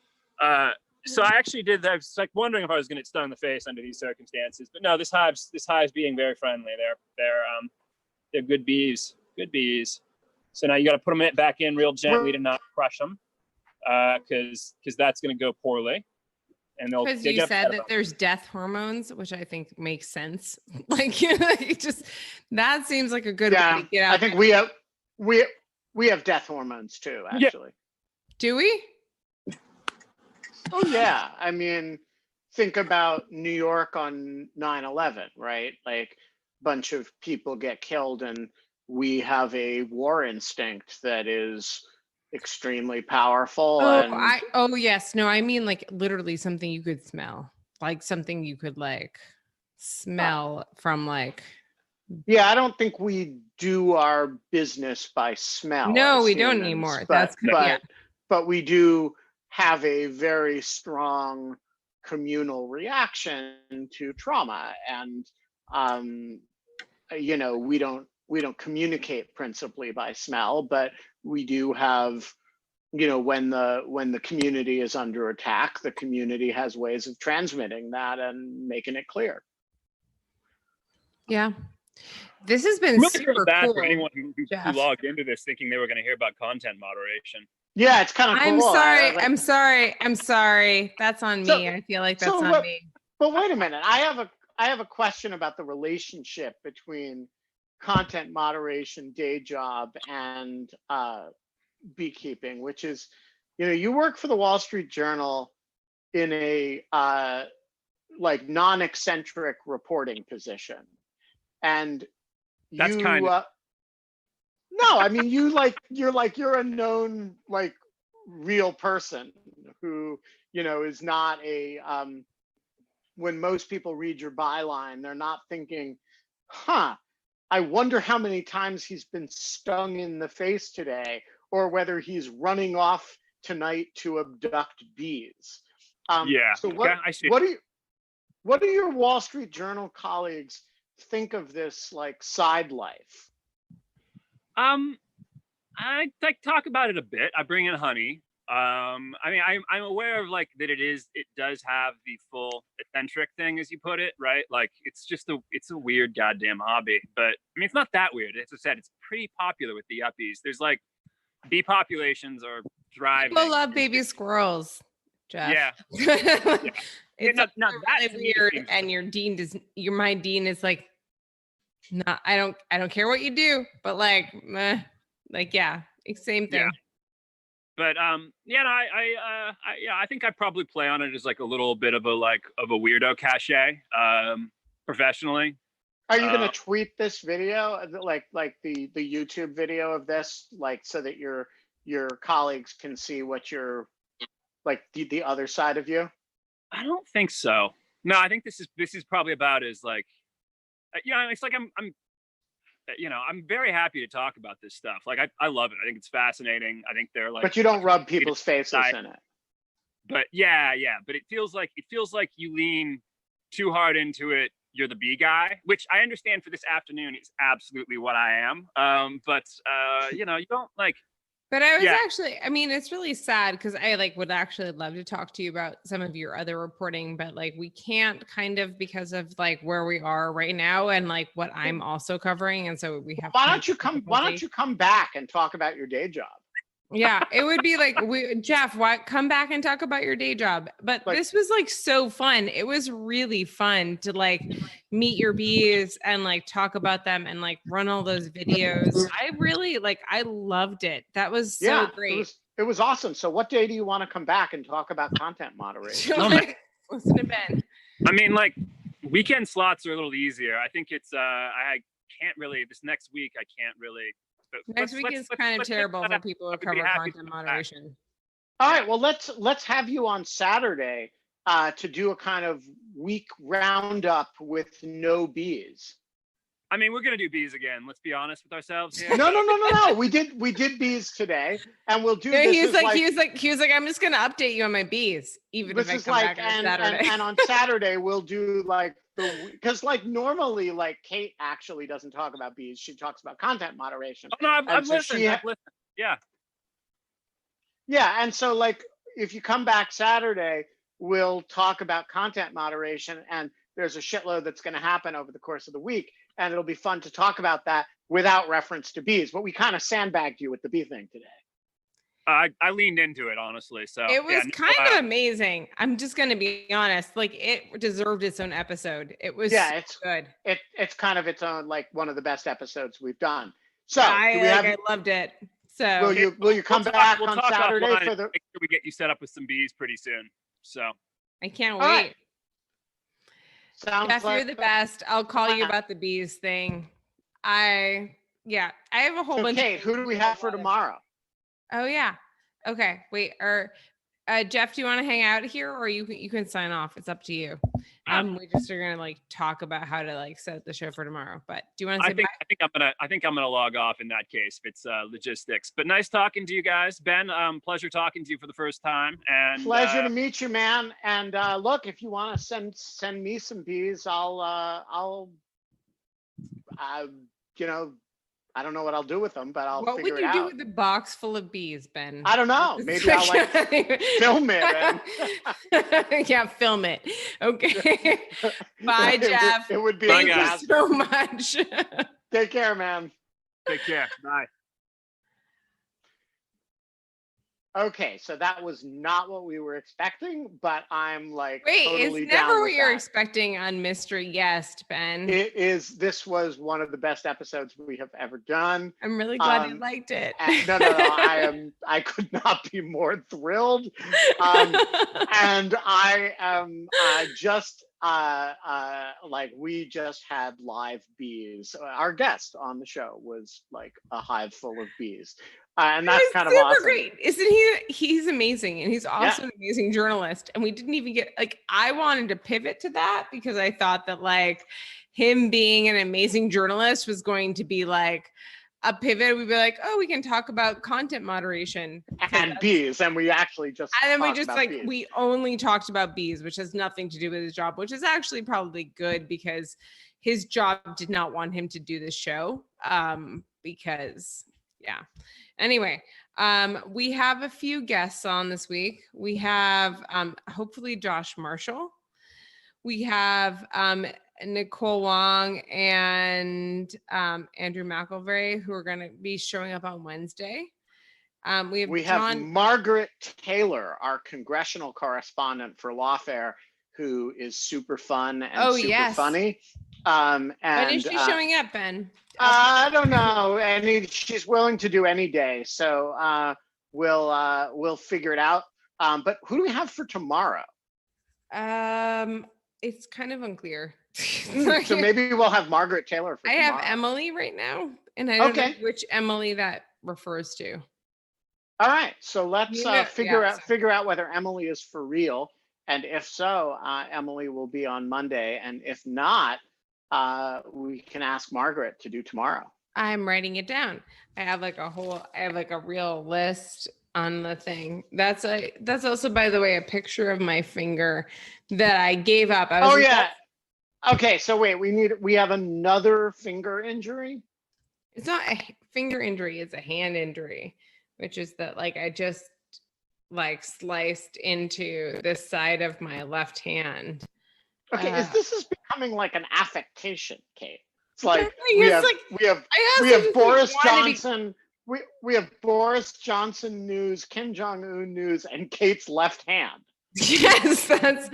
so I actually did that. I was like wondering if I was going to get stung in the face under these circumstances, but no, this hive's being very friendly. They're good bees, So now you got to put them back in real gently to not crush them, because that's going to go poorly. And because you said that there's death hormones, which I think makes sense. Like, it just that seems like a good way to get out. I think we have death hormones too, actually. Yeah. Do we? Oh yeah. I mean, think about New York on 9/11, right? Like a bunch of people get killed and we have a war instinct that is extremely powerful. Yes. No, I mean like literally something you could smell. Like something you could like smell from like. Yeah, I don't think we do our business by smell. No, we don't anymore. But we do have a very strong communal reaction to trauma, and you know, we don't communicate principally by smell, but we do have, you know, when the community is under attack, the community has ways of transmitting that and making it clear. Yeah. This has been I'm really super feeling bad cool. for anyone who Jeff. logged into this thinking they were going to hear about content moderation. Yeah, it's kind of cool. I'm sorry. I'm sorry. That's on me. So- I feel like that's so on what- me. But wait a minute, I have a question about the relationship between content moderation, day job, and beekeeping, which is, you know, you work for the Wall Street Journal in a like non-eccentric reporting position, and That's you kind of no, I mean, you're a known like real person who, you know, is not a when most people read your byline, they're not thinking, I wonder how many times he's been stung in the face today, or whether he's running off tonight to abduct bees. yeah. So what, yeah, I see. what do your Wall Street Journal colleagues think of this like side life? I like talk about it a bit. I bring in honey. I mean, I'm aware of like that it does have the full eccentric thing, as you put it, right? Like it's a weird goddamn hobby, but I mean, it's not that weird. As I said, it's pretty popular with the yuppies. There's like bee populations are thriving. People love baby squirrels, Jeff. Yeah. It's now that really to me weird. seems- And my dean is like, not, I don't care what you do, but like, meh, like, yeah, same thing. Yeah. But yeah, no, I think I probably play on it as like a little bit of a weirdo cachet, professionally. Are you going to tweet this video, like the YouTube video of this, like so that your colleagues can see what you're like the other side of you? I don't think so. No, I think this is probably about as like, yeah, it's like I'm you know, I'm very happy to talk about this stuff. Like I love it. I think it's fascinating. I think they're like, But you don't rub people's faces in it. But yeah. But it feels like you lean too hard into it. You're the bee guy, which I understand for this afternoon is absolutely what I am. But you know, you don't like. But I was Yeah. actually, I mean, it's really sad because I like would actually love to talk to you about some of your other reporting, but like we can't kind of because of like where we are right now and like what I'm also covering. And so we have Why don't you come back and talk about your day job? Yeah, it would be like Jeff, why come back and talk about your day job? But Like- this was like so fun. It was really fun to like meet your bees and like talk about them and like run all those videos. I really I loved it. That was so Yeah, great. it was awesome. So what day do you want to come back and talk about content moderation? Listen to Ben. I mean, like weekend slots are a little easier. I think it's I can't really this next week. I can't really. But Next week is kind of terrible for people who I'd be cover happy to content come back. moderation. All right, well let's have you on Saturday to do a kind of week roundup with no bees. I mean, we're gonna do bees again. Let's be honest with ourselves here. No. We did bees today, and we'll do. Yeah, this he was as like, I'm just gonna update you on my bees, even if This I is come like, back on Saturday. and on Saturday we'll do like because like normally like Kate actually doesn't talk about bees; she talks about content moderation. Oh, no, I've And so listened. I've listened. Yeah. Yeah, and so like if you come back Saturday, we'll talk about content moderation, and there's a shitload that's going to happen over the course of the week, and it'll be fun to talk about that without reference to bees. But we kind of sandbagged you with the bee thing today. I leaned into it honestly. So It was yeah, kind of amazing. I'm just going to be honest. Like it deserved its own episode. It was Yeah, it's good. it's kind of its own like one of the best episodes we've done. So I loved it. So will you come back on Saturday offline for the? and make sure we get you set up with some bees pretty soon. So I can't All wait. right. Sounds Jeff, like you're the best. I'll call you plan. about the bees thing. I have a whole So bunch. Kate, who do we have for tomorrow? Oh yeah. Okay. Wait. Or Jeff, do you want to hang out here, or you can sign off? It's up to you. We just are gonna like talk about how to like set the show for tomorrow. But do you want to say bye? I think I'm gonna log off in that case if it's logistics. But nice talking to you guys, Ben. Pleasure talking to you for the first time. And pleasure to meet you, man. And look, if you want to send me some bees, I'll you know, I don't know what I'll do with them, but I'll figure it out. What would you do with a box full of bees, Ben? I don't know. Maybe I'll like film it. Yeah, film it. Okay. Bye, Jeff. It would be. Thank you so much. Take care, man. Take care. Bye. Okay, so that was not what we were expecting, but I'm like, wait, totally it's never down what with you're that. expecting on Mystery Guest, Ben. It is. This was one of the best episodes we have ever done. I'm really glad you liked it. No. I could not be more thrilled. And I am just like, we just had live bees. Our guest on the show was like a hive full of bees. And that's kind of awesome. Great, isn't he? He's amazing, and he's also an amazing journalist. And we didn't even get like, I wanted to pivot to that because I thought that like him being an amazing journalist was going to be like a pivot. We'd be like, oh, we can talk about content moderation and bees, and we actually just we only talked about bees, which has nothing to do with his job, which is actually probably good because his job did not want him to do this show. Anyway, we have a few guests on this week. We have hopefully Josh Marshall. We have Nicole Wong and Andrew McElvray, who are going to be showing up on Wednesday. We have Margaret Taylor, our congressional correspondent for Lawfare, who is super fun and super funny. When is she showing up, Ben? I don't know. She's willing to do any day, so we'll figure it out. But who do we have for tomorrow? It's kind of unclear. So maybe we'll have Margaret Taylor for tomorrow. I have Emily right now, and I don't know which Emily that refers to. All right, so let's figure out whether Emily is for real, and if so, Emily will be on Monday, and if not, we can ask Margaret to do tomorrow. I'm writing it down. I have like a real list on the thing. That's also, by the way, a picture of my finger that I gave up. Okay, so wait, we have another finger injury? It's not a finger injury, it's a hand injury, which is that like I just like sliced into the side of my left hand. Okay, this is becoming like an affectation, Kate. It's like we have Boris Johnson. We have Boris Johnson news, Kim Jong-un news, and Kate's left hand. Yes, that's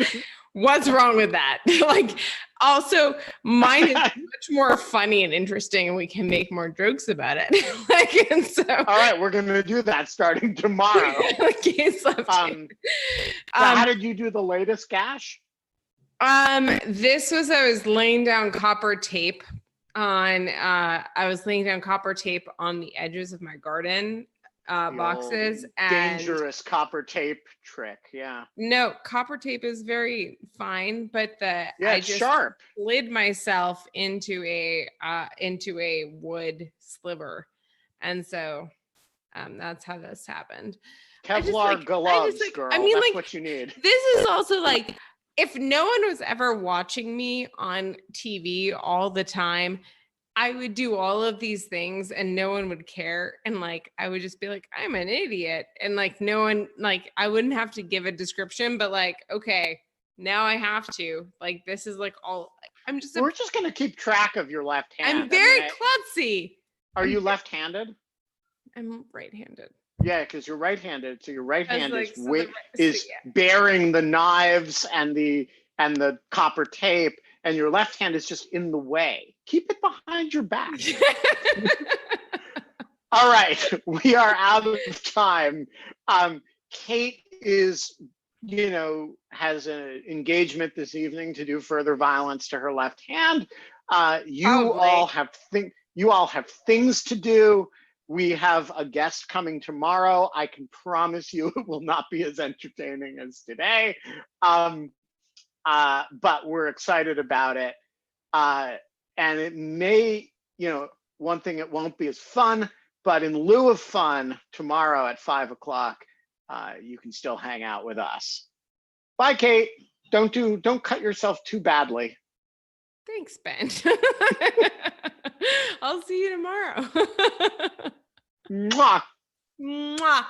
what's wrong with that. Like, also, mine is much more funny and interesting, and we can make more jokes about it. Like, and so, all right, we're gonna do that starting tomorrow. Kate's left hand. How did you do the latest gash? This was, I was laying down copper tape on the edges of my garden boxes. And dangerous copper tape trick. Yeah. No, copper tape is very fine, but I just sharp. slid myself into a wood sliver. And so that's how this happened. Kevlar gloves, girl. I mean, that's what you need. This is also like, if no one was ever watching me on TV all the time, I would do all of these things and no one would care. And like, I would just be like, I'm an idiot. And like, no one, like, I wouldn't have to give a description, but like, okay, now I have to. Like, this is like all, we're just going to keep track of your left hand. I'm very klutzy. Are you left-handed? I'm right-handed. Yeah, because you're right-handed, so your right hand is bearing the knives and the copper tape, and your left hand is just in the way. Keep it behind your back. All right, we are out of time. Kate is, has an engagement this evening to do further violence to her left hand. You all have things to do. We have a guest coming tomorrow. I can promise you it will not be as entertaining as today. but we're excited about it. And it may, one thing, it won't be as fun, but in lieu of fun, tomorrow at 5 o'clock, you can still hang out with us. Bye, Kate. Don't cut yourself too badly. Thanks, Ben. I'll see you tomorrow. Mwah. Mwah.